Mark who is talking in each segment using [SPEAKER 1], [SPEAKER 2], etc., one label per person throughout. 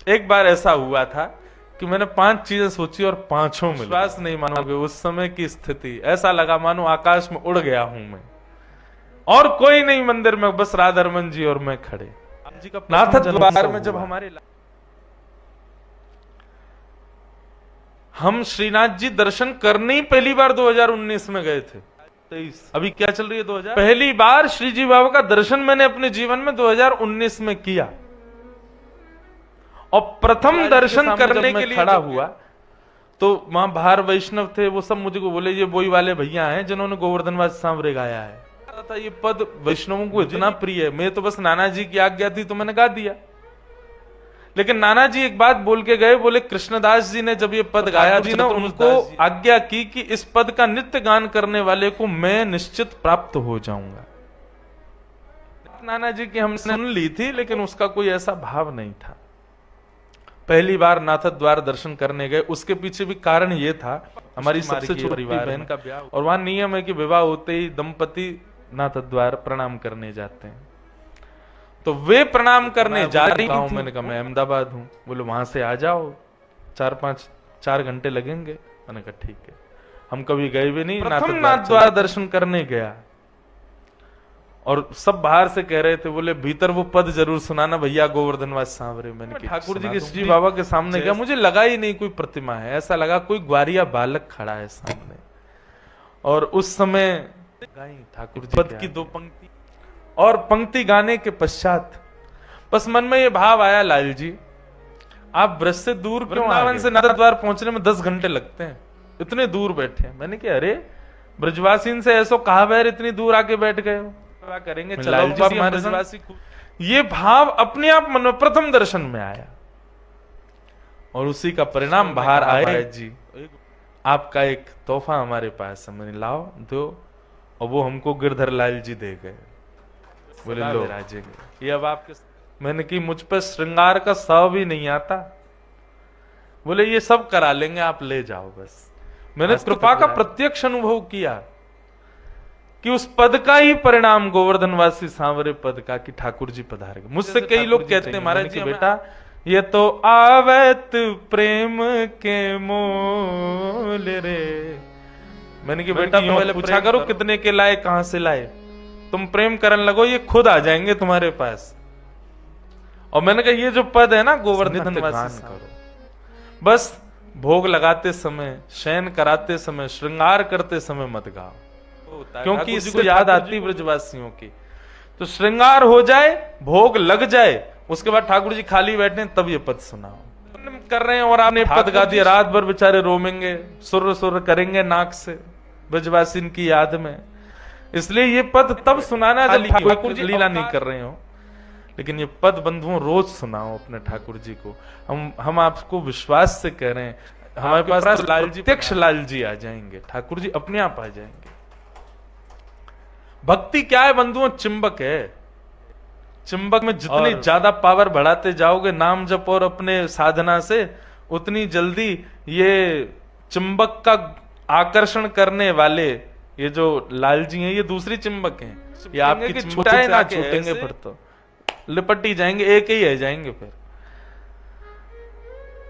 [SPEAKER 1] एक बार ऐसा हुआ था कि मैंने 5 चीजें सोची और पांचों में विश्वास नहीं मानोगे, उस समय की स्थिति ऐसा लगा मानो आकाश में उड़ गया हूं मैं, और कोई नहीं मंदिर में, बस राधारमन जी और मैं खड़े। नाथ द्वार में जब हम श्रीनाथ जी दर्शन करने ही पहली बार 2019 में गए थे। 23 अभी क्या चल रही है 2000, पहली बार श्री जी बाबा का दर्शन मैंने अपने जीवन में 2019 में किया। और प्रथम दर्शन करने के लिए खड़ा हुआ तो वहां बाहर वैष्णव थे, वो सब मुझे को बोले ये बोई वाले भैया हैं जिन्होंने गोवर्धनवास सांवरे गाया है। था ये पद वैष्णवों को इतना प्रिय है, मैं तो बस नाना जी की आज्ञा थी तो मैंने गा दिया। लेकिन नाना जी एक बात बोल के गए, बोले कृष्णदास जी ने जब ये पद गाया जी ना, उनको आज्ञा की कि इस पद का नित्य गान करने वाले को मैं निश्चित प्राप्त हो जाऊंगा। नाना जी की हमने सुन ली थी, लेकिन उसका कोई ऐसा भाव नहीं था। पहली बार नाथ द्वार दर्शन करने गए, उसके पीछे भी कारण ये था, हमारी सबसे छोटी बहन का ब्याह, और वहां नियम है कि विवाह होते ही दंपति नाथ द्वार प्रणाम करने जाते हैं। तो वे प्रणाम करने जा रही थी, मैंने कहा मैं अहमदाबाद हूं, बोले वहां से आ जाओ, 4 घंटे लगेंगे। मैंने कहा ठीक है। हम कभी गए भी नहीं, नाथ द्वार दर्शन करने गया और सब बाहर से कह रहे थे, बोले भीतर वो पद जरूर सुनाना भैया गोवर्धनवास सांवरे। मैंने ठाकुर जी के श्री बाबा के सामने गया, मुझे लगा ही नहीं कोई प्रतिमा है, ऐसा लगा कोई ग्वारिया बालक खड़ा है सामने। और उस समय ठाकुर जी पद की 2 पंक्ति, और पंक्ति गाने के पश्चात बस मन में ये भाव आया, लाल जी आप ब्रज से दूर क्यों, वृंदावन से नाथ द्वार पहुंचने में 10 घंटे लगते हैं, इतने दूर बैठे। मैंने कहा अरे ब्रजवासीन से ऐसो कहा बैर इतनी दूर आके बैठ गए हो, करेंगे चलो। ये भाव अपने आप मन में प्रथम दर्शन में आया, और उसी का परिणाम बाहर आया जी आपका एक तोहफा हमारे पास है, मैंने लाओ दो, और वो हमको गिरधर लाल जी दे गए, बोले लो राजे ये अब आपके। मैंने कि मुझ पर श्रृंगार का सव भी नहीं आता, बोले ये सब करा लेंगे आप ले जाओ बस। मैंने कृपा का प्रत्यक्ष अनुभव किया कि उस पद का ही परिणाम गोवर्धनवासी सांवरे पद का, कि ठाकुर जी पधार गए। मुझसे कई लोग कहते हैं महाराज जी बेटा ये तो आवत प्रेम के मोल रे। मैंने कि बेटा पहले पूछा करो कितने के लाए, कहां से लाए, तुम प्रेम करने लगो ये खुद आ जाएंगे तुम्हारे पास। और मैंने कहा ये जो पद है ना गोवर्धनवासी करो, बस भोग लगाते समय, शयन कराते समय, श्रृंगार करते समय मत गाओ, क्योंकि इसको याद आती ब्रजवासियों की। तो श्रृंगार हो जाए, भोग लग जाए, उसके बाद ठाकुर जी खाली बैठे तब ये पद सुनाओ। कर रहे हैं और आपने पद गा दिया, रात भर बेचारे रोमेंगे, सुर सुर करेंगे नाक से ब्रजवासिन की याद में। इसलिए ये पद तब सुनाना जब ठाकुर जी लीला नहीं कर रहे हो, लेकिन ये पद बंधुओं रोज सुनाओ अपने ठाकुर जी को। हम आपको विश्वास से कह रहे हैं, हमारे पास लाल जी, प्रत्यक्ष लाल जी आ जाएंगे, ठाकुर जी अपने आप आ जाएंगे। भक्ति क्या है बंधुओं, चिंबक है। चिंबक में जितनी ज्यादा पावर बढ़ाते जाओगे नाम जप और अपने साधना से, उतनी जल्दी ये चिंबक का आकर्षण करने वाले ये जो लाल जी हैं, ये दूसरी चिंबक हैं, ये आपकी छुटाए ना छूटेंगे, फिर तो लिपट ही जाएंगे, एक ही रह जाएंगे फिर।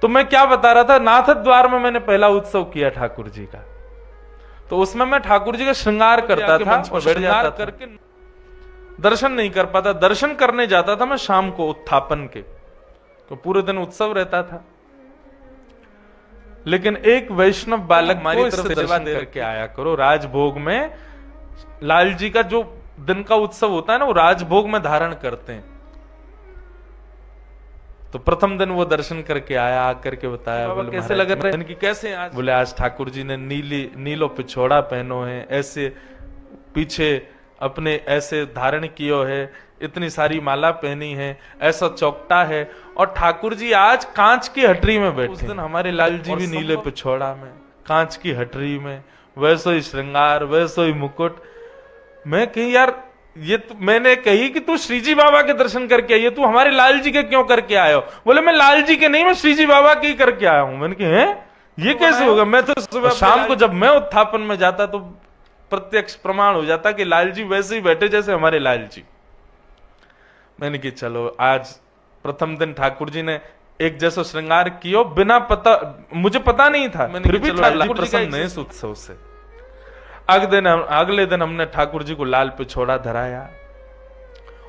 [SPEAKER 1] तो मैं क्या बता रहा था, नाथ द्वार में मैंने पहला उत्सव किया ठाकुर जी का, तो उसमें मैं ठाकुर जी का श्रृंगार करता था और बैठ जाता करके दर्शन नहीं कर पाता। दर्शन करने जाता था मैं शाम को उत्थापन के, तो पूरे दिन उत्सव रहता था। लेकिन एक वैष्णव बालक हमारी तरफ से दर्शन करके आया करो राजभोग में। लाल जी का जो दिन का उत्सव होता है ना, वो राजभोग में धारण करते हैं। तो प्रथम दिन वो दर्शन करके आया, आकर के बताया, बोले कैसे लग रहे हैं, कैसे आज? बोले आज ठाकुर जी ने नीलो पिछोड़ा पहनो है, ऐसे पीछे अपने ऐसे धारण कियो है, इतनी सारी माला पहनी है, ऐसा चौकटा है, और ठाकुर जी आज कांच की हटरी में बैठे। उस दिन हमारे लाल जी भी नीले पिछोड़ा में, कांच की हटरी में, वैसो ही श्रृंगार, वैसो ही मुकुट। मैं कही यार ये मैंने कही कि तू श्रीजी बाबा के दर्शन करके आई है, तू हमारे लाल जी के क्यों करके आए हो? बोले मैं लाल जी के नहीं, मैं श्रीजी बाबा के ही करके आया हूं। मैंने कहा हैं ये कैसे होगा? मैं तो सुबह शाम को जब मैं उत्थापन में जाता तो प्रत्यक्ष प्रमाण हो जाता कि लाल जी वैसे ही बैठे जैसे हमारे लाल जी। मैंने कहा चलो आज प्रथम दिन ठाकुर जी ने एक जैसा श्रृंगार कियो बिना पता, मुझे पता नहीं था, फिर भी ठाकुर जी प्रसन्न है इस उत्सव से। अगले दिन हमने ठाकुर जी को लाल पिछोड़ा धराया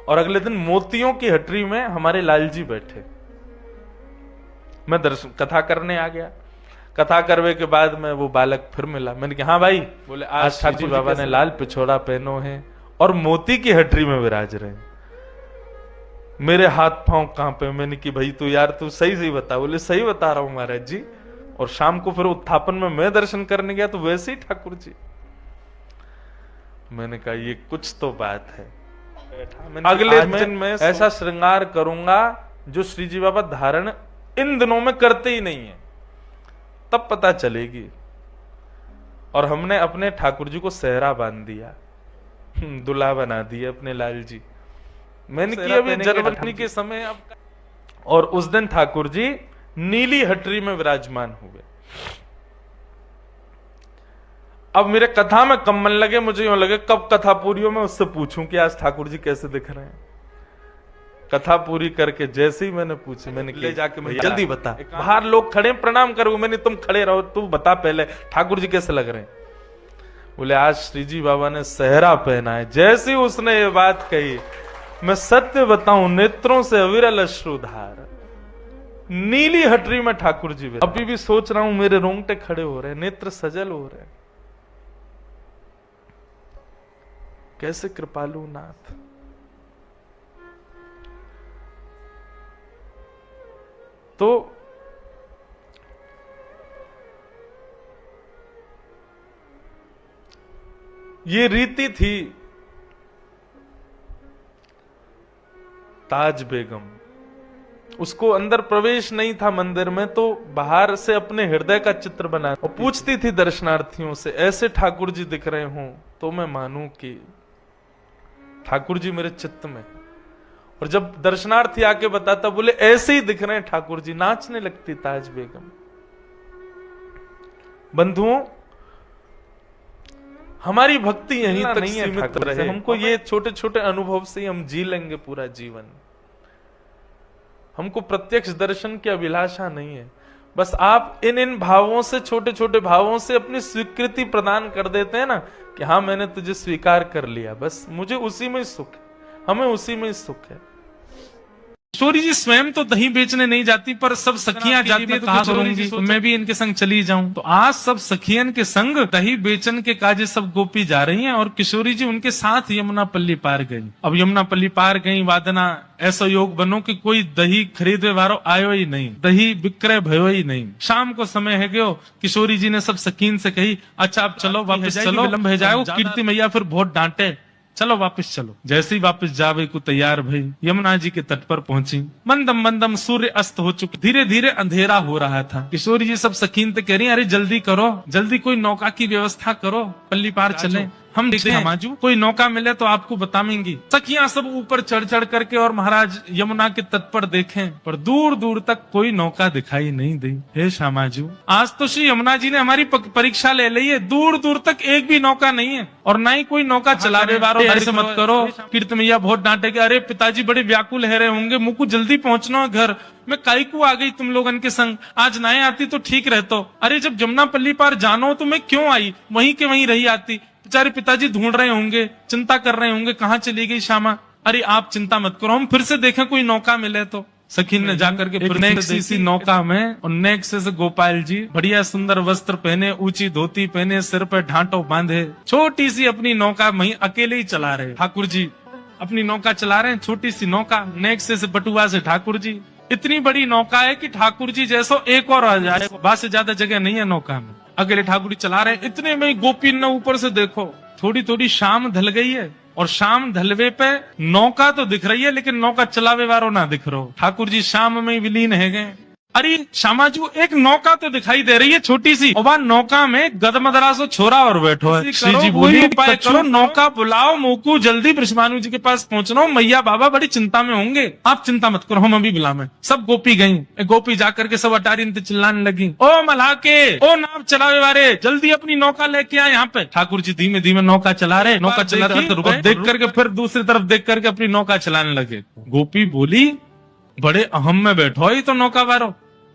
[SPEAKER 1] और अगले दिन मोतियों की हटरी में हमारे लाल जी बैठे। मैं दर्शन कथा करने आ गया। कथा करने के बाद में वो बालक फिर मिला। मैंने कहा हाँ भाई, बोले आज ठाकुर जी बाबा ने लाल पिछोड़ा पहनो है और मोती की हटरी में विराज रहे हैं। मेरे हाथ पांव कांपे। मैंने कि भाई तू यार तू सही बता। बोले सही बता रहा हूं महाराज जी। और शाम को फिर उत्थापन में मैं दर्शन करने गया तो वैसे ही ठाकुर जी। मैंने कहा ये कुछ तो बात है। अगले दिन मैं ऐसा श्रृंगार करूंगा जो श्री जी बाबा धारण इन दिनों में करते ही नहीं है, तब पता चलेगी। और हमने अपने ठाकुर जी को सेहरा बांध दिया, दुल्हा बना दिया अपने लाल जी। मैंने किया अभी जन्माष्टमी के समय अब। और उस दिन ठाकुर जी नीली हटरी में विराजमान हुए। अब मेरे कथा में कम मन लगे, मुझे यूं लगे कब कथा पूरी हो मैं उससे पूछूं कि आज ठाकुर जी कैसे दिख रहे हैं। कथा पूरी करके जैसे ही मैंने पूछी, मैंने ले जाके मैं जल्दी बता, बाहर लोग खड़े प्रणाम करो। मैंने तुम खड़े रहो, तू बता पहले ठाकुर जी कैसे लग रहे हैं। बोले आज श्री जी बाबा ने सेहरा पहना है। जैसे ही उसने ये बात कही, मैं सत्य बताऊं नेत्रों से अविरल अश्रुधार, नीली हटरी में ठाकुर जी। अभी भी सोच रहा हूं, मेरे रोंगटे खड़े हो रहे हैं, नेत्र सजल हो रहे हैं। कैसे कृपालु नाथ। तो ये रीति थी ताज बेगम। उसको अंदर प्रवेश नहीं था मंदिर में, तो बाहर से अपने हृदय का चित्र बना और पूछती थी दर्शनार्थियों से, ऐसे ठाकुर जी दिख रहे हों तो मैं मानूं कि ठाकुर जी मेरे चित्त में। और जब दर्शनार्थी आके बताता, बोले ऐसे ही दिख रहे हैं ठाकुर जी, नाचने लगती ताज बेगम। बंधुओं, हमारी भक्ति यहीं तक सीमित रहे। हमको ये छोटे छोटे अनुभव से हम जी लेंगे पूरा जीवन। हमको प्रत्यक्ष दर्शन की अभिलाषा नहीं है। बस आप इन भावों से, छोटे छोटे भावों से अपनी स्वीकृति प्रदान कर देते हैं ना, कि हाँ मैंने तुझे स्वीकार कर लिया, बस मुझे उसी में सुख है, हमें उसी में सुख है।
[SPEAKER 2] किशोरी जी स्वयं तो दही बेचने नहीं जाती, पर सब सखियां जाती है तो कहा करूंगी तो मैं भी इनके संग चली जाऊं। तो आज सब सखियन के संग दही बेचन के काजे सब गोपी जा रही हैं और किशोरी जी उनके साथ यमुना पल्ली पार गई। अब यमुना पल्ली पार गई, वादना ऐसा योग बनो कि कोई दही खरीदे वारो आयो ही नहीं, दही विक्रय भयो ही नहीं। शाम को समय है गयो, किशोरी जी ने सब सखीन से कही, अच्छा अब चलो वापस चलो, विलंब हो जाएगा, कीर्ति मैया फिर बहुत डांटे, चलो वापस चलो। जैसे ही वापस जावे को तैयार भई, यमुना जी के तट पर पहुंची। मंदम मंदम सूर्य अस्त हो चुका, धीरे धीरे अंधेरा हो रहा था। किशोरी जी सब सखीन ते कह रही, अरे जल्दी करो, जल्दी कोई नौका की व्यवस्था करो, पल्ली पार चले। हम देखते हैं हमाजू कोई नौका मिले तो आपको बताएंगी। सखियां सब ऊपर चढ़ चढ़ करके और महाराज यमुना के तट पर देखें, पर दूर दूर तक कोई नौका दिखाई नहीं दी। हे श्यामाजू, आज तो श्री यमुना जी ने हमारी परीक्षा ले ली है, दूर दूर तक एक भी नौका नहीं है और ना ही कोई नौका चलावे वालों। ऐसे मत करो, कीर्ति मैया बहुत डांटेगी, अरे पिताजी बड़े व्याकुल है रहे होंगे, मुझको जल्दी पहुंचना है घर, मैं काई को आ गई तुम लोगन के संग, आज ना आती तो ठीक रहतो। अरे जब जमुना पल्ली पार जानो तो मैं क्यों आई, वहीं के वहीं रही आती। बेचारे पिताजी ढूंढ रहे होंगे, चिंता कर रहे होंगे, कहाँ चली गई श्यामा। अरे आप चिंता मत करो, हम फिर से देखें कोई नौका मिले तो। सखी ने जाकर के फिर नेक्सी नौका में, और नेक्स्ट से गोपाल जी बढ़िया सुंदर वस्त्र पहने, ऊंची धोती पहने, सिर पर ढांटो बांधे, छोटी सी अपनी नौका वहीं अकेले ही चला रहे। ठाकुर जी अपनी नौका चला रहे हैं, छोटी सी नौका, नेक्स्ट से बटुआ से ठाकुर जी। इतनी बड़ी नौका है कि ठाकुर जी जैसो एक और आ जाए, बस से ज्यादा जगह नहीं है नौका में। अकेले ठाकुर जी चला रहे हैं, इतने में गोपी ने ऊपर से देखो, थोड़ी थोड़ी शाम ढल गई है और शाम ढलवे पे नौका तो दिख रही है लेकिन नौका चलावे वालों ना दिख रहा। ठाकुर जी शाम में विलीन है गए। अरे श्यामाजू एक नौका तो दिखाई दे रही है छोटी सी, और वह नौका में गदमदरासो छोरा और बैठो है। श्री जी बोली, उपाय करो, नौका बुलाओ, मोकू जल्दी ब्रह्मानु जी के पास पहुंचना, मैया बाबा बड़ी चिंता में होंगे। आप चिंता मत करो, हम अभी बुलावे। सब गोपी गई, गोपी जाकर के सब अटारी चिल्लाने लगी, ओ मल्हा के, ओ नाव चलावे वाले, जल्दी अपनी नौका लेके आए यहाँ पे। ठाकुर जी धीमे धीमे नौका चला रहे, नौका चला रहे, देख करके फिर दूसरी तरफ देख करके अपनी नौका चलाने लगे। गोपी बोली, बड़े अहम में बैठो ही तो नौका वारो,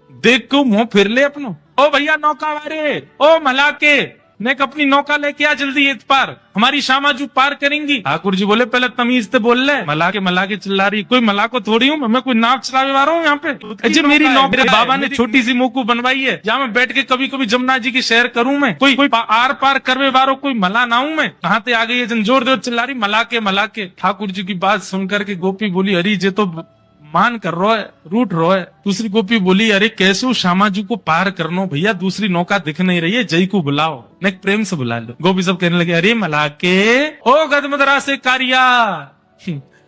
[SPEAKER 2] देख के मुंह फिर ले अपनो। ओ भैया नौका वारे, ओ मलाके, नेक अपनी नौका लेके आ जल्दी इत पार, हमारी शामाजू पार करेंगी। ठाकुर जी बोले पहले तमीज से बोल ले, मलाके चिल्ला रही, कोई मलाको थोड़ी हूँ मैं, कोई नाव चलावे वाला हूँ यहाँ पे। जी मेरी नौका, मेरे बाबा ने छोटी सी मोकू बनवाई है, जहाँ मैं बैठ के कभी कभी जमुना जी की सैर करूँ मैं, कोई आर पार करवे वारो कोई मला ना हूँ मैं। कहाँ से आ गई है जन जोर जोर चिल्ला रही मलाके। ठाकुर जी की बात सुनकर के गोपी बोली अरे ये तो मान कर रो है, रूठ रो है। दूसरी गोपी बोली अरे कैसे शामाजू को पार करनो भैया, दूसरी नौका दिख नहीं रही है, जय को बुलाओ, नेक प्रेम से बुला लो। गोपी सब कहने लगे अरे मलाके, ओ गदमदरा से कारिया,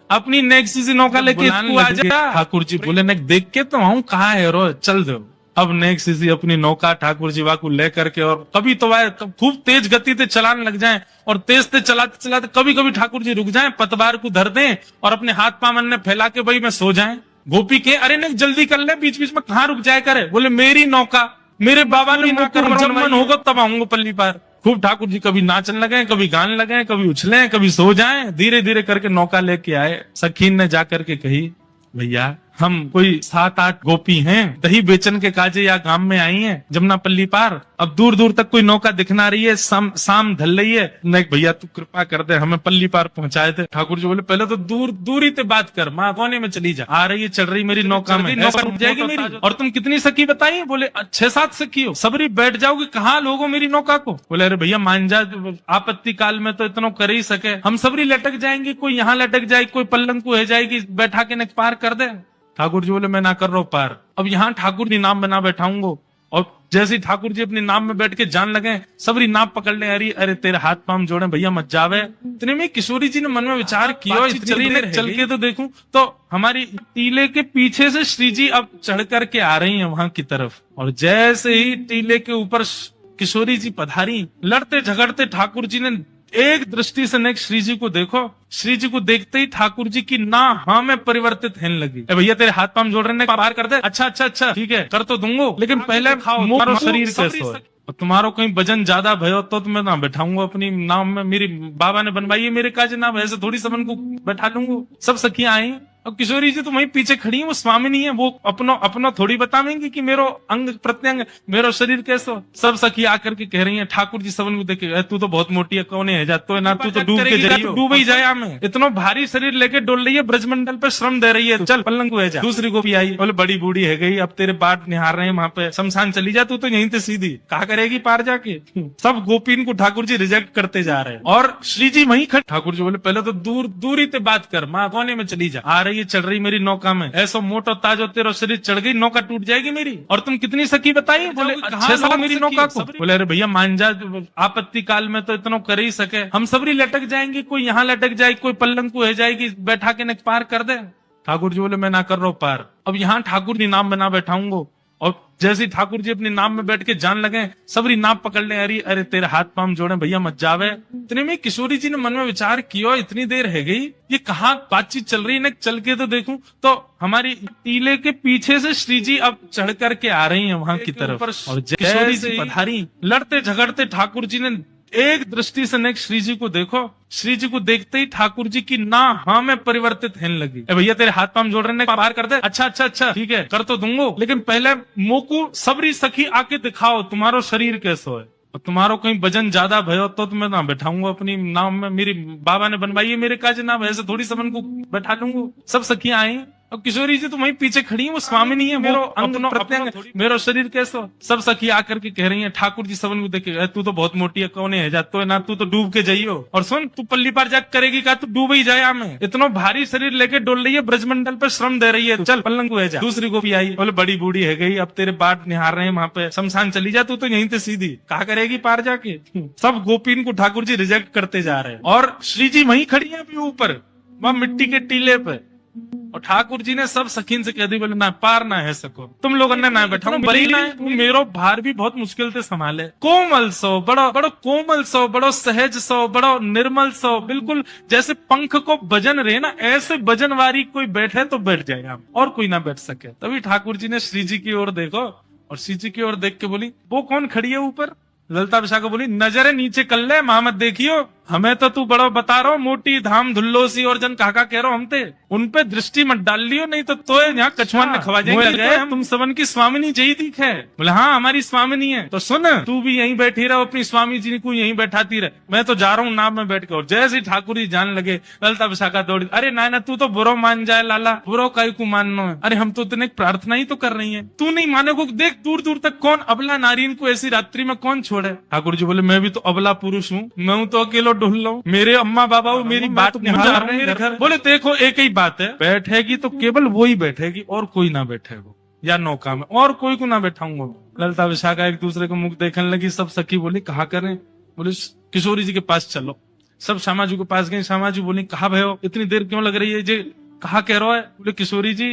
[SPEAKER 2] अपनी नेक सी नौका लेके आ जा। ठाकुर जी बोले नेक देख के तो आऊं, कहाँ है रो, चल दो। अब नेक सीसी अपनी नौका ठाकुर जी वाकू लेकर के, और कभी तो वह खूब तेज गति से चलाने लग जाएं, और तेज से चलाते चलाते कभी कभी ठाकुर जी रुक जाएं, पतवार को धर दें और अपने हाथ पामन ने फैला के भाई में सो जाएं। गोपी के अरे नेक जल्दी कर ले, बीच बीच में कहाँ रुक जाए करे। बोले मेरी नौका, मेरे बाबा ने जब मन होगा तब आऊंगा पल्ली पार। खूब ठाकुर जी कभी नाचने लगे, कभी गाने लगे, कभी उछले, कभी सो जाएं। धीरे धीरे करके नौका लेके आए। सखीन ने जाकर के कही भैया हम कोई 7-8 गोपी हैं, दही बेचन के काजे या गांव में आई हैं जमुना पल्ली पार। अब दूर दूर तक कोई नौका दिखना रही है, शाम ढल रही है, नहीं भैया तू कृपा कर दे, हमें पल्ली पार पहुंचाए थे। ठाकुर जी बोले पहले तो दूरी से बात कर, माँ कोने में चली जा, आ रही है चल रही मेरी नौका में, नौका रुक जाएगी मेरी। और तुम कितनी सखी बताई? बोले 6-7 सखी हो, सबरी बैठ जाओगे, कहाँ लोगो मेरी नौका को? बोले अरे भैया मान जा, आपत्ति काल में तो इतना कर ही सके, हम सबरी लटक जाएंगे, कोई यहाँ लटक जाएगी, कोई पल्लंग को है जाएगी, बैठा के न पार कर दे। ठाकुर जी बोले मैं ना कर रहा हूं पार, अब यहाँ ठाकुर जी नाम में ना बैठाऊंगा। और जैसे ठाकुर जी अपने नाम में बैठ के जान लगे, सबरी नाम पकड़ ले, अरे तेरे हाथ पाम जोड़े भैया मत जावे। इतने में किशोरी जी ने मन में विचार किया, चल के तो देखूं, तो हमारी टीले के पीछे से श्री जी अब चढ़ करके आ रही है वहां की तरफ। और जैसे ही टीले के ऊपर किशोरी जी पधारी, लड़ते झगड़ते ठाकुर जी ने एक दृष्टि से नेक श्री जी को देखो। श्री जी को देखते ही ठाकुर जी की ना हाँ में परिवर्तित होने लगी। भैया तेरे हाथ पाम जोड़ रहे हैं, पार कर दे। अच्छा ठीक है कर तो दूंगो, लेकिन पहले तुम्हारो शरीर कैसे हो, तुम्हारो कहीं वजन ज्यादा भयो तो मैं ना बैठाऊंगा अपनी नाम में, मेरी बाबा ने बनवाई है मेरे काज नाम, ऐसे थोड़ी सबन को बैठा लूंगा। सब सखियां आई, अब किशोरी जी तो वहीं पीछे खड़ी है, वो स्वामिनी है, वो अपनो थोड़ी बतावेंगी कि मेरो अंग प्रत्यंग, मेरो शरीर कैसो। सब सखी आकर के कह रही हैं ठाकुर जी सबन को देखे, तू तो बहुत मोटी है, कौन है जा तो ना, तू तो डूब के जाइयो, डूब ही जाया में, इतना भारी शरीर लेके डोल रही है, ब्रजमंडल पे श्रम दे रही है, चल पल्लंग को है जा। दूसरी गोपी आई, बोले बड़ी बूढ़ी है गई, अब तेरे बाट निहार रहे हैं वहां पे, शमशान चली जा, तू तो यहीं से सीधी कहा करेगी पार जाके। सब गोपीन को ठाकुर जी रिजेक्ट करते जा रहे हैं, और श्री जी वहीं खड़े। ठाकुर जी बोले पहले तो दूरी से बात कर, माँ कोने में चली जा, आ रही है चल रही मेरी नौका में, ऐसा मोटो ताजो तेरा शरीर चढ़ गई, नौका टूट जाएगी मेरी। और तुम कितनी सखी बताई? बोले 6-7 मेरी नौका को। बोले अरे भैया मान जा, आपत्ति काल में तो इतना कर ही सके, हम सबरी लटक जाएंगे, कोई यहाँ लटक जाएगी, कोई पल्लंग को है जाएगी, बैठा के न पार कर दे। ठाकुर जी बोले मैं ना कर रहा हूं पार, अब यहाँ ठाकुर जी नाम में ना बैठाऊंगा। और जैसे ही ठाकुर जी अपने नाम में बैठ के जान लगे, सबरी नाम पकड़ ले, अरे तेरे हाथ पाम जोड़े भैया मत जावे। इतने में किशोरी जी ने मन में विचार किया, इतनी देर है गई, ये कहाँ बातचीत चल रही है, चल के तो देखूं, तो हमारी टीले के पीछे से श्री जी अब चढ़ करके आ रही है वहां की तरफ। और किशोरी जी पधारी, लड़ते झगड़ते ठाकुर जी ने एक दृष्टि से नेक श्री जी को देखो। श्री जी को देखते ही ठाकुर जी की ना हाँ में परिवर्तित होने लगी। भैया तेरे हाथ पाम जोड़ रहे हैं, पार कर दे। अच्छा ठीक है कर तो दूंगो, लेकिन पहले मोकू सबरी सखी आके दिखाओ, तुम्हारो शरीर कैसो है, और तुम्हारो कहीं वजन ज्यादा भयो तो मैं ना बैठाऊंगा अपनी नाम में, मेरी बाबा ने बनवाई है मेरे काज नाम, ऐसे थोड़ी सबन को बैठा लूंगा। सब सखियां आई, अब किशोरी जी तो वहीं पीछे खड़ी है, वो स्वामिनी है, मेरो अंग प्रत्यंग, मेरो शरीर कैसो। सब सखी आकर के कह रही हैं ठाकुर जी सबन को देखे, तू तो बहुत मोटी है, कौन है जा तो ना, तू तो डूब के जाइयो। और सुन तू पल्ली पार जाकर करेगी का, तू डूब ही जाया में, इतना भारी शरीर लेके डोल रही है, ब्रजमंडल पे श्रम दे रही है, चल पल्लंग को है जा। दूसरी गोपी आई, बोले बड़ी बूढ़ी है गई, अब तेरे बाट निहार रहे हैं वहां पे, शमशान चली जा, तू तो यहीं से सीधी कहा करेगी पार जाके। सब गोपीन को ठाकुर जी रिजेक्ट करते जा रहे हैं, और श्री जी वहीं खड़ी है अभी ऊपर, वहां मिट्टी के टीले पे। और ठाकुर जी ने सब सखीन से कह दी, बोले ना पार ना है सको, तुम लोगों ने ना बैठा बड़ी ना, मेरो भार भी बहुत मुश्किल से संभाले। कोमल सो, बड़ो कोमल सो, बड़ो सहज सो, बड़ो निर्मल सो, बिल्कुल जैसे पंख को वजन रहे ना, ऐसे वजन वारी कोई बैठे तो बैठ जाए, और कोई ना बैठ सके। तभी ठाकुर जी ने श्री जी की ओर देखो, और श्री जी की ओर देख के बोली, वो कौन खड़ी है ऊपर? ललिता विशाखा बोली, नजरे नीचे कर ले, मां मत देखियो, हमें तो तू बड़ा बता रहा हो, मोटी धाम धुल्लो सी और जन काका कह रहा हम ते उन पे दृष्टि मत डाल लियो, नहीं तो यहाँ कछुआन ने खवा जाएंगे। तुम सबन की स्वामिनी जई दिख है। बोले हाँ हमारी स्वामिनी है। तो सुन तू भी यहीं बैठी रहो, अपनी स्वामी जी को यहीं बैठाती रहे, मैं तो जा रहा हूँ नाव में बैठ के। और जैसे ही ठाकुर जी जाने लगे ललता विशाखा दौड़ी, अरे नाना तू तो बुरो मान जाए लाला, बुरो काई को मानना है। अरे हम तो इतने प्रार्थना ही तो कर रही है, तू नहीं माने को देख दूर दूर तक कौन अबला नारी को ऐसी रात्रि में कौन छोड़े। ठाकुर जी बोले मैं भी तो अबला पुरुष हूँ, मैं तो अकेलो ढूंढ लो, मेरे अम्मा बाबा मेरी बात निभा रहे हैं घर। बोले देखो एक ही बात है, बैठेगी तो केवल वो ही बैठेगी और कोई ना बैठेगा, या नौका में और कोई को ना बैठाऊंगा। ललता विशाखा एक दूसरे को मुख देखने लगी। सब सखी बोली कहा करें। बोले किशोरी जी के पास चलो। सब श्यामा जी के पास गए। श्यामा जी बोली कहा भयो इतनी देर क्यों लग रही है जी, कहा कह रहा है। बोले किशोरी जी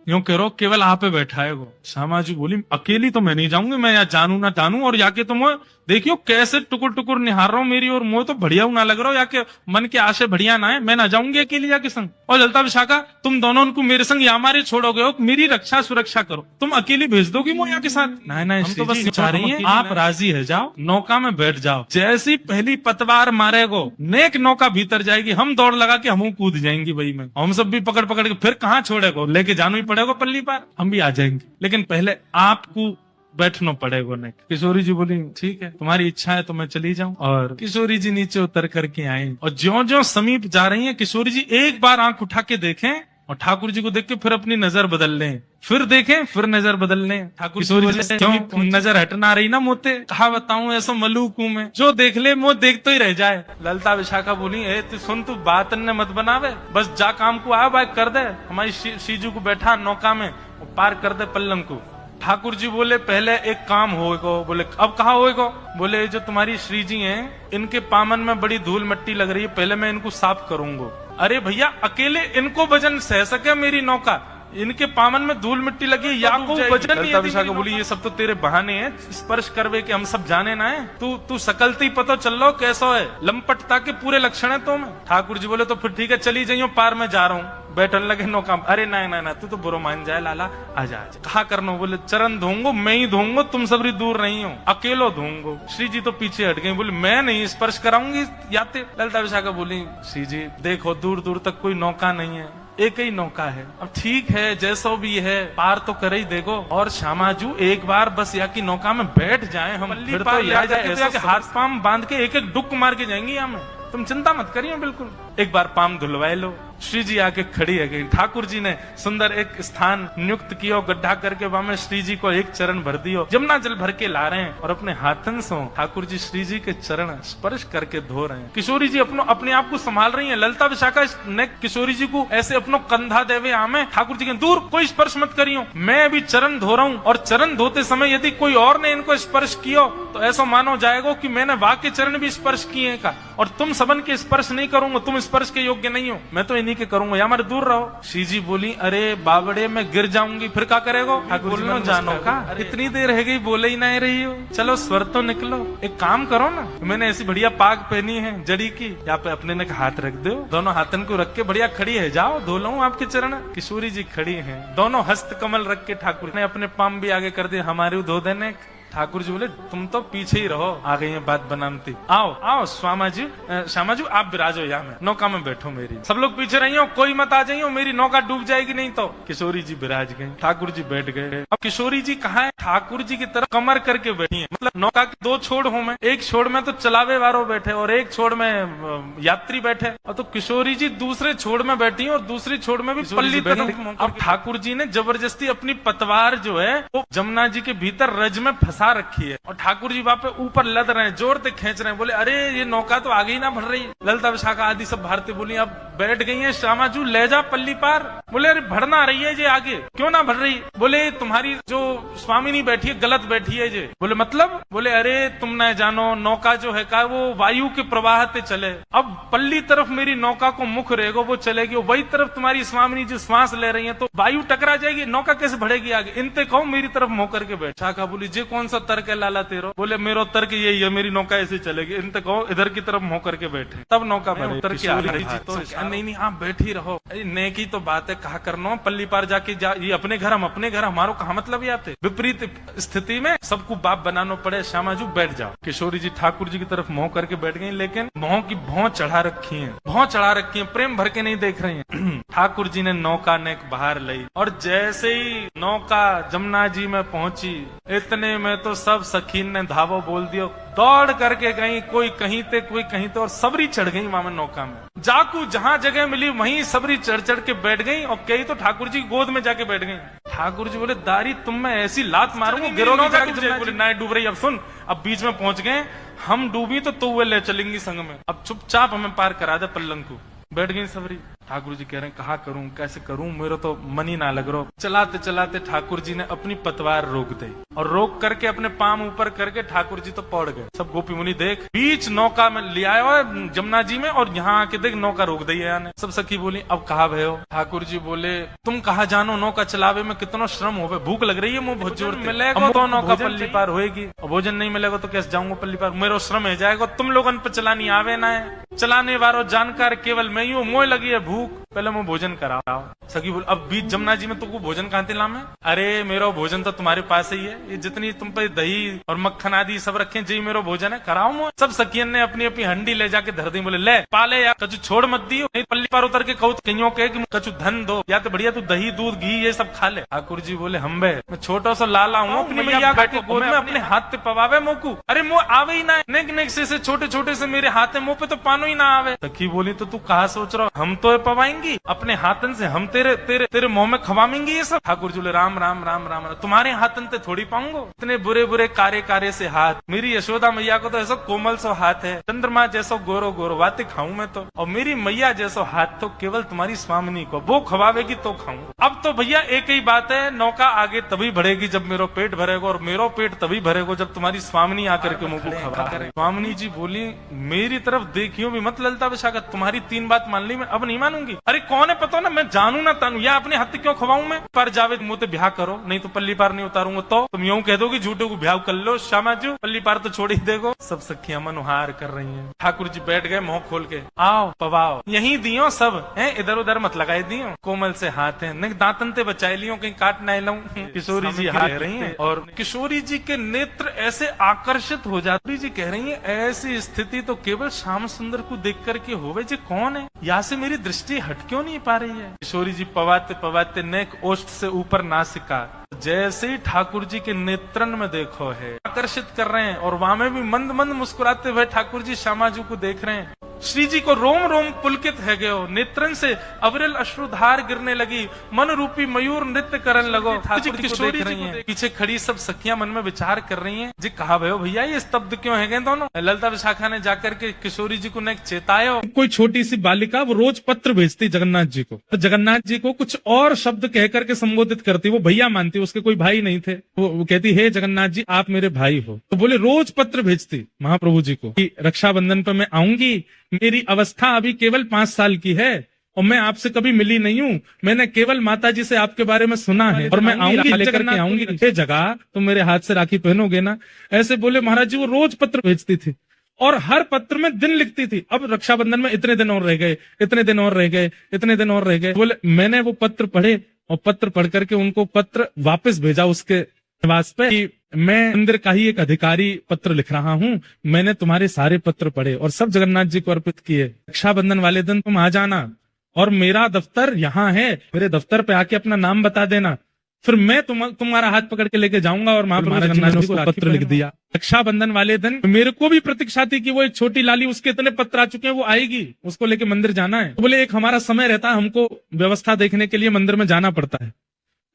[SPEAKER 2] यूं कह रो केवल आप पे बैठा है वो। श्यामा जी बोली अकेली तो मैं नहीं जाऊंगी, मैं यहाँ जानू ना जानू, और जाके तुम देखियो कैसे टुकुर टुकुर निहार रहा हूँ मेरी, और मुझे तो बढ़िया ना लग रहा हो, याके मन के आशय बढ़िया ना है, मैं ना जाऊंगी अकेली जाके संग। और ललता विशाखा तुम दोनों उनको मेरे संग या हमारे छोड़ोगे हो, मेरी रक्षा सुरक्षा करो, तुम अकेली भेज दोगी मोया के साथ। नहीं हम तो बस चाह रही है आप राजी है, जाओ नौका में बैठ जाओ, जैसी पहली पतवार मारेगो नेक नौका भीतर जाएगी, हम दौड़ लगा के हम कूद जाएंगी भाई में, हम सब भी पकड़ पकड़ के फिर कहाँ छोड़ेगो, लेके जाना ही पड़ेगा पल्ली पार, हम भी आ जाएंगे, लेकिन पहले आपको बैठना पड़ेगा। नहीं किशोरी जी बोली ठीक है तुम्हारी इच्छा है तो मैं चली जाऊं। और किशोरी जी नीचे उतर करके आई, और ज्यों ज्यों समीप जा रही हैं किशोरी जी एक बार आंख उठा के देखें और ठाकुर जी को देख के फिर अपनी नजर बदल लें, फिर देखें फिर नजर बदल लें। ठाकुर जी से क्यों नजर हटना रही ना मोते, कहा बताऊं ऐसा मलूक हूं मैं, जो देख ले वो देख तो ही रह जाए। ललता विशाखा बोली ए तू सुन, तू बात ने मत बनावे, बस जा काम को आ बाइक कर दे, हमारी शीजू को बैठा नौका में पार कर दे पल्लम को। ठाकुर जी बोले पहले एक काम होएगा। बोले अब कहा होएगा। बोले जो तुम्हारी श्री जी हैं इनके पामन में बड़ी धूल मिट्टी लग रही है, पहले मैं इनको साफ करूंगा। अरे भैया अकेले इनको वजन सह सके मेरी नौका, इनके पामन में धूल मिट्टी लगी या को वजन नहीं। विशाखा बोली ये सब तो तेरे बहाने हैं, स्पर्श करवे के हम सब जाने ना है, तू सकलती पता चल लो कैसा है, लंपटता के पूरे लक्षण है तो में। ठाकुर जी बोले तो फिर ठीक है चली जाइयो, पार में जा रहा हूँ। बैठन लगे नौका। अरे नहीं तू तो बुरो मान जाए लाला, आजा आजा। कहा करना। बोले चरण धोंगो मैं ही धोंगो, तुम सबरी दूर नहीं हो, अकेलो धोंगो। श्री जी तो पीछे हट गई, बोले मैं नहीं स्पर्श कराऊंगी याते। ललता विशाखा बोली श्री जी देखो दूर दूर तक कोई नौका नहीं है, एक ही नौका है, अब ठीक है जैसो भी है पार तो कर ही देगो। और श्यामाजू एक बार बस या की नौका में बैठ जाए हम, फिर तो या जाके हाथ पाम बांध के एक एक डुक मार के जाएंगे यहाँ में, तुम चिंता मत करिए बिल्कुल। एक बार पाम धुलवाए लो। श्री जी आके खड़ी है गई। ठाकुर जी ने सुंदर एक स्थान नियुक्त किया, गड्ढा करके वहां में श्री जी को एक चरण भर दियो, जमुना जल भर के ला रहे हैं और अपने हाथन से ठाकुर जी श्री जी के चरण स्पर्श करके धो रहे हैं। किशोरी जी अपने आप को संभाल रही हैं। ललता विशाखा ने किशोरी जी को ऐसे अपनो कंधा देवे आमे, ठाकुर जी के दूर कोई स्पर्श मत करियो, मैं अभी चरण धो रहा हूँ, और चरण धोते समय यदि कोई और ने इनको स्पर्श किया तो ऐसा मानो जाएगा कि मैंने वाके चरण भी स्पर्श किए का, और तुम सबन के स्पर्श नहीं करूंगा, तुम स्पर्श के योग्य नहीं हो, मैं तो इन्हीं के करूंगा, या हमारे दूर रहो। श्री जी बोली अरे बाबड़े मैं गिर जाऊंगी, फिर क्या करेगो। ठाकुर जी जानो का इतनी देर रह गई बोले ही नहीं रही हो, चलो स्वर तो निकलो, एक काम करो ना, मैंने ऐसी बढ़िया पाग पहनी है जड़ी की, यहाँ पे अपने ने हाथ रख दो, दोनों हाथन को रख के बढ़िया खड़ी है, जाओ धो लो आपके चरण। किशोरी जी खड़ी है, दोनों हस्त कमल रख के ठाकुर ने अपने पाम भी आगे कर दिए, हमारे धो देने। ठाकुर जी बोले तुम तो पीछे ही रहो, आ गई है बात बनाती, आओ आओ श्यामा जी आप विराजो यहाँ में, नौका में बैठो मेरी, सब लोग पीछे रही हो, कोई मत आ जाइयो, मेरी नौका डूब जाएगी नहीं तो। किशोरी जी विराज गए, ठाकुर जी बैठ गए। अब किशोरी जी कहाँ है, ठाकुर जी की तरफ कमर करके बैठी है, मतलब नौका के दो छोड़ हो, में एक छोड़ में तो चलावे वालों बैठे और एक छोड़ में यात्री बैठे, और तो किशोरी जी दूसरे छोड़ में बैठी है और दूसरी छोड़ में भी पल्ली बैठी। अब ठाकुर जी ने जबरदस्ती अपनी पतवार जो है वो जमुना जी के भीतर रज में फंसा रखी है, और ठाकुर जी वहां पे ऊपर लद रहे हैं, जोर से खींच रहे हैं। बोले अरे ये नौका तो आगे ही ना बढ़ रही। ललता विशाखा आदि सब भारतीय बोली अब बैठ गई है, श्यामाजू ले जा पल्ली पार। बोले अरे बढ़ना रही है जे आगे, क्यों ना बढ़ रही। बोले तुम्हारी जो स्वामिनी बैठी है गलत बैठी है जे। बोले मतलब। बोले अरे तुम न जानो नौका जो है का वो वायु के प्रवाह से चले, अब पल्ली तरफ मेरी नौका को मुख रहेगा वो चलेगी, वही तरफ तुम्हारी स्वामिनी जो श्वास ले रही है तो वायु टकरा जाएगी, नौका कैसे बढ़ेगी आगे, इनते कहो मेरी तरफ मुंह करके बैठ। शाखा बोली जे कौन
[SPEAKER 1] कौन सा तर्क है लाला तेरो? बोले मेरो तर्क यही है, मेरी नौका ऐसे चलेगी। इन तक कहो इधर की तरफ मुंह करके बैठे, तब नौका बने। उतर के आ रही जी तो नहीं नहीं आप बैठी रहो, नेकी तो बात है, कहा करना पल्ली पार जाके ये अपने घर, हम अपने घर, हमारो कहा मतलब ये आते। विपरीत स्थिति में सबको बाप बनाना पड़े। श्यामाजू बैठ जाओ। किशोरी जी ठाकुर जी की तरफ मुंह करके बैठ गई, लेकिन मुंह की भौं चढ़ा रखी है, भौं चढ़ा रखी है, प्रेम भर के नहीं देख रही है। ठाकुर जी ने नौका नेक बाहर लाई, और जैसे ही नौका जमुना जी में पहुंची, इतने में तो सब सखीन ने धावो बोल दियो, दौड़ करके गई, कोई कहीं ते कोई कहीं ते, और सबरी चढ़ गई मामा नौका में। जाकू जहां जगह मिली वहीं सबरी चढ़ चढ़ के बैठ गई, और कई तो ठाकुर जी गोद में जाके बैठ गई। ठाकुर जी बोले दारी तुम मैं ऐसी लात मारूंगा गिरोगी जाके। बोले ना डूब रही, अब सुन, अब बीच में पहुंच गए, हम डूबी तो तू ले चलेंगी संग में, अब चुपचाप हमें पार करा दे पल्लंग को। बैठ गई सबरी। ठाकुर जी कह रहे हैं कहा करूं, कैसे करूं, मेरा तो मन ही ना लग रहा। चलाते चलाते ठाकुर जी ने अपनी पतवार रोक दी, और रोक करके अपने पाम ऊपर करके ठाकुर जी तो पड़ गए। सब गोपी मुनि देख, बीच नौका में ले आया है जमुना जी में, और यहाँ आके देख नौका रोक दी है। सब सखी बोली अब कहा भयो? ठाकुर जी बोले तुम कहा जानो, नौका चलावे में कितना श्रम होवे, भूख लग रही है, मुंह बहुत जोर मिलेगा तो नौका पल्ली पार होएगी, भोजन नहीं मिलेगा तो कैसे जाऊंगा पल्ली पार, मेरा श्रम है जाएगा। तुम लोगन पे चलानी आवे ना है, चलाने वालों जानकार केवल मैं ही हूँ, मोह लगी है भूख, पहले मैं भोजन कराओ। सखी बोल अब बीच जमुना जी में तुमको भोजन कहाँ ला में? अरे मेरा भोजन तो तुम्हारे पास ही है, ये जितनी तुम पे दही और मक्खन आदि सब रखे जी मेरा भोजन है, कराओ मुझे। सब सखियन ने अपनी अपनी हंडी ले जाके धर दी। बोले ले पाले या कचू छोड़ मत दियो, नहीं पल्ली पार उतर के कहूँ कहीं कहे कि कचू धन दो, या तो बढ़िया तू दही दूध घी ये सब खा ले। ठाकुर जी बोले हम बे मैं छोटा सा लाला हूँ, अपनी मैया के गोद में अपने हाथ पे पवावे मोकू, अरे मुँह आवे ही ना, नेक नेक से छोटे छोटे से मेरे हाथ है, मुँह पे तो पानो ही ना आवे। सखी बोली तो तू कहा सोच रहा, हम तो पवाएंगी अपने हाथन से, हम तेरे तेरे तेरे मुंह में खवाएंगे ये सब। ठाकुर जी बोले राम राम राम राम, तुम्हारे हाथन से थोड़ी पाऊंगो, इतने बुरे बुरे कार्य कार्य से हाथ। मेरी यशोदा मैया को तो ऐसा कोमल सो हाथ है, चंद्रमा जैसो गोरो गोरो, बातें खाऊं मैं तो, और मेरी मैया जैसो हाथ तो केवल तुम्हारी स्वामिनी को, वो खवावेगी तो खाऊं। अब तो भैया एक ही बात है, नौका आगे तभी बढ़ेगी जब मेरा पेट भरेगा, और मेरा पेट तभी भरेगा जब तुम्हारी स्वामिनी आकर के मुंह को खवा करे। स्वामिनी जी बोली मेरी तरफ देखियो भी मत ललता विशाखा, तुम्हारी 3 बात मान ली, मैं अब नहीं मानूंगी। अरे कौन है पता ना, मैं जानू ना तानू, या अपने हाथ क्यों खवाऊं मैं? पर जावे मुंह ते ब्याह करो, नहीं तो पल्ली पार नहीं उतारूंगा। तो तुम यूं कह दोगी झूठे को ब्याह कर लो, श्यामाजू पल्ली पार तो छोड़ ही देगो। सब सखियां मनोहार कर रही हैं। ठाकुर जी बैठ गए मुंह खोल के, आओ पवाओ, यहीं दियो सब है, इधर उधर मत लगाए दियो, कोमल से हाथ है, नहीं दांतन ते बचाए लियो, कहीं काट ना लाऊं। किशोरी जी हाथ रही है, और किशोरी जी के नेत्र ऐसे आकर्षित हो जाती जी कह रही है ऐसी स्थिति तो केवल श्याम सुंदर को देख करके होवे, जी कौन है, यहाँ से मेरी दृष्टि हट क्यों नहीं पा रही है। किशोरी जी पवाते पवाते नेक ओष्ठ से ऊपर नासिका, जैसे ही ठाकुर जी के नेत्रन में देखो है आकर्षित कर रहे हैं, और वहां में भी मंद मंद मुस्कुराते हुए ठाकुर जी श्यामाजू को देख रहे हैं। श्री जी को रोम रोम पुलकित है गयो, नेत्रन से अविरल अश्रुधार गिरने लगी, मन रूपी मयूर नृत्य करने लगो। ठाकुर जी किशोरी जी को पीछे खड़ी सब सखियां मन में विचार कर रही हैं, जी कहा भयो भैया ये स्तब्ध क्यों है दोनों। ललता विशाखा ने जाकर के किशोरी जी को ने चेतायो।
[SPEAKER 2] कोई छोटी सी बालिका वो रोज पत्र भेजती जगन्नाथ जी को, तो जगन्नाथ जी को कुछ और शब्द कह करके संबोधित करती, वो भैया मानती, उसके कोई भाई नहीं थे, वो कहती हे जगन्नाथ जी आप मेरे भाई हो। तो बोले रोज पत्र भेजती महाप्रभु जी को कि रक्षाबंधन पर मैं आऊंगी, मेरी अवस्था अभी केवल 5 साल की है, और मैं आपसे कभी मिली नहीं हूँ, मैंने केवल माता जी से आपके बारे में सुना है, और मैं आऊंगी लेकर के आऊंगी, ये जगह तुम मेरे हाथ से राखी पहनोगे ना। ऐसे बोले महाराज जी। वो रोज पत्र भेजती थी, और हर पत्र में दिन लिखती थी, अब रक्षाबंधन में इतने दिन और रह गए, इतने दिन और रह गए, इतने दिन और रह गए। बोले मैंने वो पत्र पढ़े, और पत्र पढ़ करके उनको पत्र वापस भेजा उसके निवास पे कि मैं मंदिर का ही एक अधिकारी पत्र लिख रहा हूँ, मैंने तुम्हारे सारे पत्र पढ़े और सब जगन्नाथ जी को अर्पित किए। रक्षाबंधन वाले दिन तुम आ जाना, और मेरा दफ्तर यहाँ है, मेरे दफ्तर पे आके अपना नाम बता देना, फिर मैं तुम्हारा हाथ पकड़ के लेके जाऊंगा। और महाप्रभु जगन्नाथ जी को पत्र लिख दिया। रक्षाबंधन वाले दिन मेरे को भी प्रतीक्षा थी कि वो एक छोटी लाली, उसके इतने पत्र आ चुके हैं, वो आएगी, उसको लेके मंदिर जाना है। तो बोले एक हमारा समय रहता है, हमको व्यवस्था देखने के लिए मंदिर में जाना पड़ता है।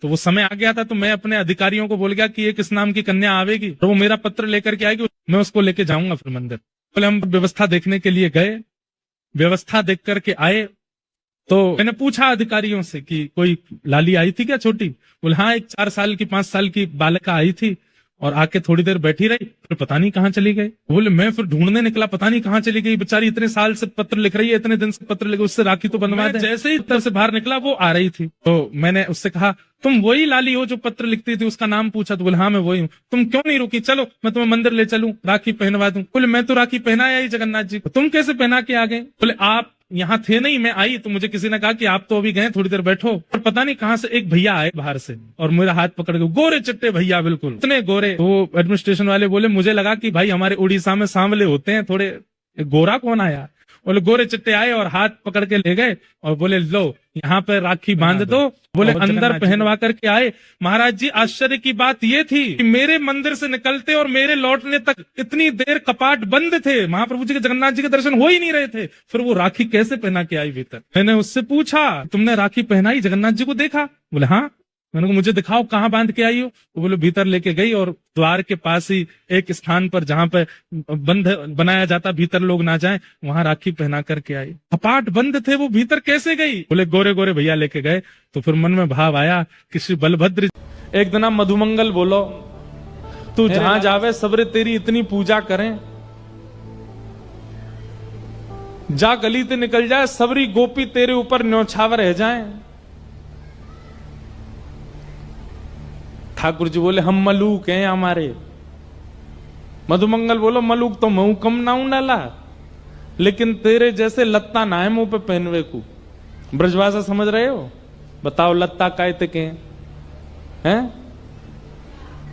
[SPEAKER 2] तो वो समय आ गया था, तो मैं अपने अधिकारियों को बोल गया कि ये किस नाम की कन्या आवेगी, तो वो मेरा पत्र लेकर के आएगी, मैं उसको लेके जाऊंगा फिर मंदिर। बोले हम व्यवस्था देखने के लिए गए, व्यवस्था देख करके आए, तो मैंने पूछा अधिकारियों से कि कोई लाली आई थी क्या छोटी। बोले हाँ, एक 4 साल की 5 साल की बालिका आई थी, और आके थोड़ी देर बैठी रही, फिर पता नहीं कहाँ चली गई। बोले मैं फिर ढूंढने निकला, पता नहीं कहाँ चली गई बेचारी, इतने साल से पत्र लिख रही है, इतने दिन से पत्र लिख, उससे राखी तो बनवा दे। जैसे ही उत्तर से बाहर निकला वो आ रही थी, तो मैंने उससे कहा तुम वही लाली हो जो पत्र लिखती थी, उसका नाम पूछा तो बोले हाँ मैं वही हूँ। तुम क्यों नहीं रुकी, चलो मैं तुम्हें मंदिर ले चलूं, राखी पहनवा दूं। बोले मैं तो राखी पहनाया ही जगन्नाथ जी, तुम कैसे पहना के आ गए। बोले आप यहाँ थे नहीं, मैं आई तो मुझे किसी ने कहा कि आप तो अभी गए, थोड़ी देर बैठो। और पता नहीं कहाँ से एक भैया आए बाहर से और मेरा हाथ पकड़ के, गोरे चिट्टे भैया बिल्कुल इतने गोरे। वो एडमिनिस्ट्रेशन वाले बोले, मुझे लगा कि भाई हमारे उड़ीसा में सांवले होते हैं थोड़े, गोरा कौन आया। बोले गोरे चिट्टे आए और हाथ पकड़ के ले गए और बोले लो यहाँ पे राखी बांध दो। बोले अंदर पहनवा करके आए। महाराज जी आश्चर्य की बात ये थी कि मेरे मंदिर से निकलते और मेरे लौटने तक इतनी देर कपाट बंद थे, महाप्रभु जी के, जगन्नाथ जी के दर्शन हो ही नहीं रहे थे। फिर वो राखी कैसे पहना के आई भीतर। मैंने उससे पूछा तुमने राखी पहनाई, जगन्नाथ जी को देखा। बोले हाँ। मैंने कहा मुझे दिखाओ कहाँ बांध के आई हो। वो बोले भीतर लेके गई और द्वार के पास ही एक स्थान पर जहाँ पे बंद बनाया जाता भीतर लोग ना जाएं, वहां राखी पहना करके आई। कपाट बंद थे, वो भीतर कैसे गई। बोले गोरे गोरे भैया लेके गए। तो फिर मन में भाव आया कि श्री बलभद्र एक दिन आप मधुमंगल बोलो, तू जहां जावे सबरे तेरी इतनी पूजा करें, जा गली ते निकल जाए सबरी गोपी तेरे ऊपर न्यौछावर रह जाए। ठाकुर जी बोले हम मलूक हैं हमारे। मधुमंगल बोलो मलूक तो मैं कम ना हूं डाला, लेकिन तेरे जैसे लत्ता ना है मुंह पे पहनवे को। ब्रजभाषा समझ रहे हो, बताओ लत्ता कहते के हैं,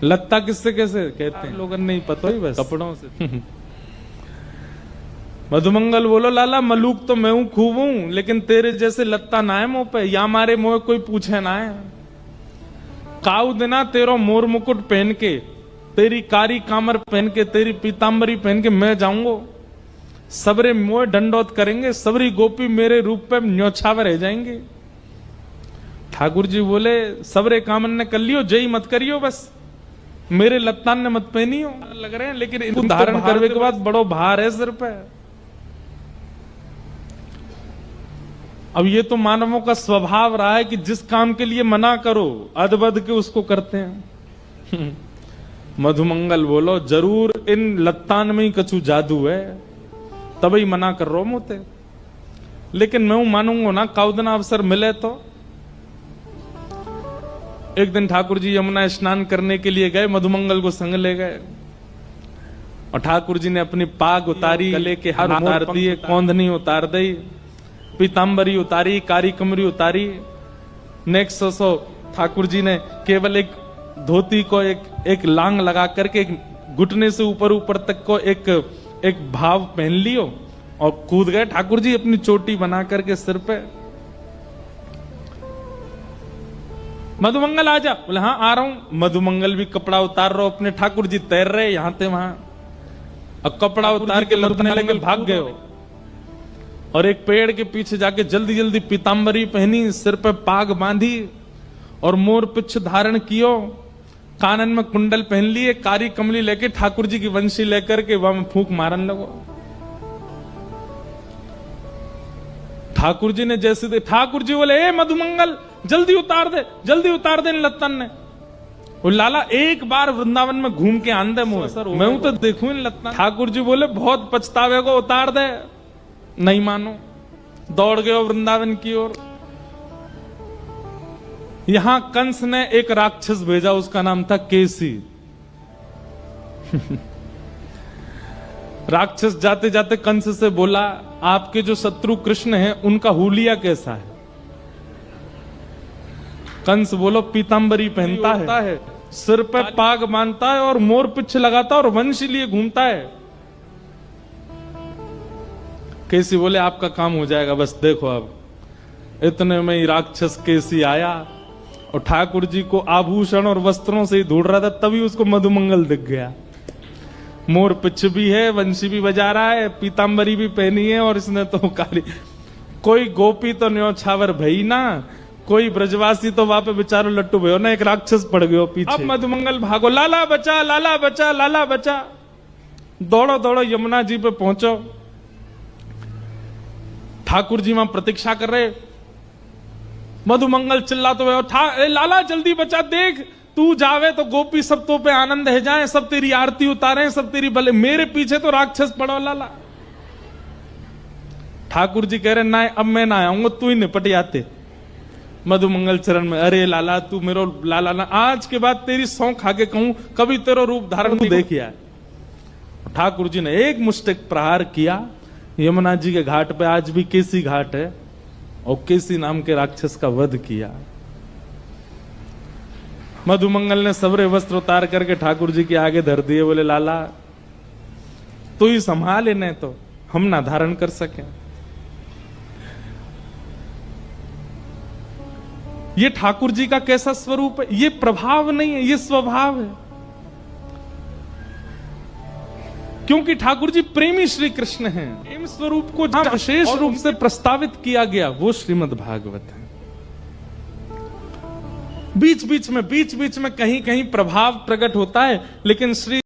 [SPEAKER 2] लत्ता किससे कैसे कहते हैं लोगों नहीं पता ही, बस कपड़ों से। मधुमंगल बोलो लाला मलूक तो मैं हूं खूब हूं, लेकिन तेरे जैसे लत्ता ना है मुंह पे, या हमारे मुंह कोई पूछे ना है। काऊ देना तेरो मोर मुकुट पहन के, तेरी कारी कामर पहन के, तेरी पीतांबरी पहन के मैं जाऊंगा, सबरे मोह दंडोत करेंगे, सबरी गोपी मेरे रूप पे न्योछावर रह जाएंगे। ठाकुर जी बोले सबरे कामन ने कर लियो, जय मत करियो, बस मेरे लत्तान ने मत पहनियो लग रहे हैं, लेकिन इनको धारण करने के बाद बड़ो भार है सिर पे। अब ये तो मानवों का स्वभाव रहा है कि जिस काम के लिए मना करो अदबद के उसको करते हैं। मधुमंगल बोलो जरूर इन लत्तान में ही कछु जादू है, तभी मना कर रहा हूं मुझे, लेकिन मैं मानूंगा ना काउदना अवसर मिले तो। एक दिन ठाकुर जी यमुना स्नान करने के लिए गए, मधुमंगल को संग ले गए और ठाकुर जी ने अपनी पाग उतारी, गले के हार उतार दिए, कौंधनी उतार दी, पीतांबरी उतारी, कारी कमरी उतारी। नेक्स्ट सो ठाकुर जी ने केवल एक धोती को एक लांग लगा करके घुटने से ऊपर ऊपर तक को एक भाव पहन लियो और कूद गए ठाकुर जी अपनी चोटी बना करके सिर पे। मधुमंगल आजा, बोले हाँ आ रहा हूं। मधुमंगल भी कपड़ा उतार रहा अपने, ठाकुर जी तैर रहे यहां थे वहां, अब कपड़ा उतार के लुटने लगे, भाग गए और एक पेड़ के पीछे जाके जल्दी जल्दी पीतांबरी पहनी, सिर पे पाग बांधी और मोर पिछ धारण कियो, कानन में कुंडल पहन लिए, कारी कमली लेके ठाकुर जी की वंशी लेकर के वहां फूंक मारन लगो। ठाकुर जी ने जैसे दे, ठाकुर जी बोले ए मधुमंगल जल्दी उतार दे इन लत्तन ने। वो लाला एक बार वृंदावन में घूम के आन दे मुंह, मैं तो देखूं इन लत्तन। ठाकुर जी बोले बहुत पछतावे को, उतार दे। नहीं मानो, दौड़ गए वृंदावन की ओर। यहां कंस ने एक राक्षस भेजा, उसका नाम था केसी। राक्षस जाते जाते कंस से बोला आपके जो शत्रु कृष्ण हैं उनका हुलिया कैसा है। कंस बोलो पीतांबरी पहनता है, सिर पे पाग बांधता है और मोर पिछ लगाता है और वंश लिए घूमता है। केसी बोले आपका काम हो जाएगा, बस देखो। अब इतने में ही राक्षस केसी आया और ठाकुर जी को आभूषण और वस्त्रों से ही ढूंढ रहा था, तभी उसको मधुमंगल दिख गया। मोर पिछ भी है, वंशी भी बजा रहा है, पीतांबरी भी पहनी है और इसने तो काली। कोई गोपी तो न्योछावर भई ना, कोई ब्रजवासी तो वहां पे बेचारो लट्टू भयो ना, एक राक्षस पड़ गयो पीछे। अब मधुमंगल भागो, लाला बचा, लाला बचा, लाला बचा। दौड़ो दौड़ो यमुना जी पे पहुंचो। ठाकुर जी वहां प्रतीक्षा कर रहे। मधुमंगल चिल्ला तो लाला जल्दी बचा, देख तू जावे तो गोपी सब तो पे आनंद है जाए, सब तेरी आरती उतारे, सब तेरी भले, मेरे पीछे तो राक्षस पड़ो लाला। ठाकुर जी कह रहे ना अब मैं ना आऊंगा, तू ही निपट आते मधुमंगल चरण में। अरे लाला तू मेरो लाला ना, आज के बाद तेरी सौं खा के कहूं कभी तेरा रूप धारण तू देखिया। ठाकुर जी ने एक मुष्टिक प्रहार किया, यमुना जी के घाट पे, आज भी केसी घाट है, और केसी नाम के राक्षस का वध किया। मधुमंगल ने सबरे वस्त्र उतार करके ठाकुर जी के आगे धर दिए, बोले लाला तू ही संभाल इन्हें, तो हम ना धारण कर सके। ये ठाकुर जी का कैसा स्वरूप है, ये प्रभाव नहीं है, ये स्वभाव है। क्योंकि ठाकुर जी प्रेमी श्री कृष्ण हैं। प्रेम स्वरूप को विशेष रूप से प्रस्तावित किया गया वो श्रीमद् भागवत है। बीच बीच में कहीं कहीं प्रभाव प्रकट होता है, लेकिन श्री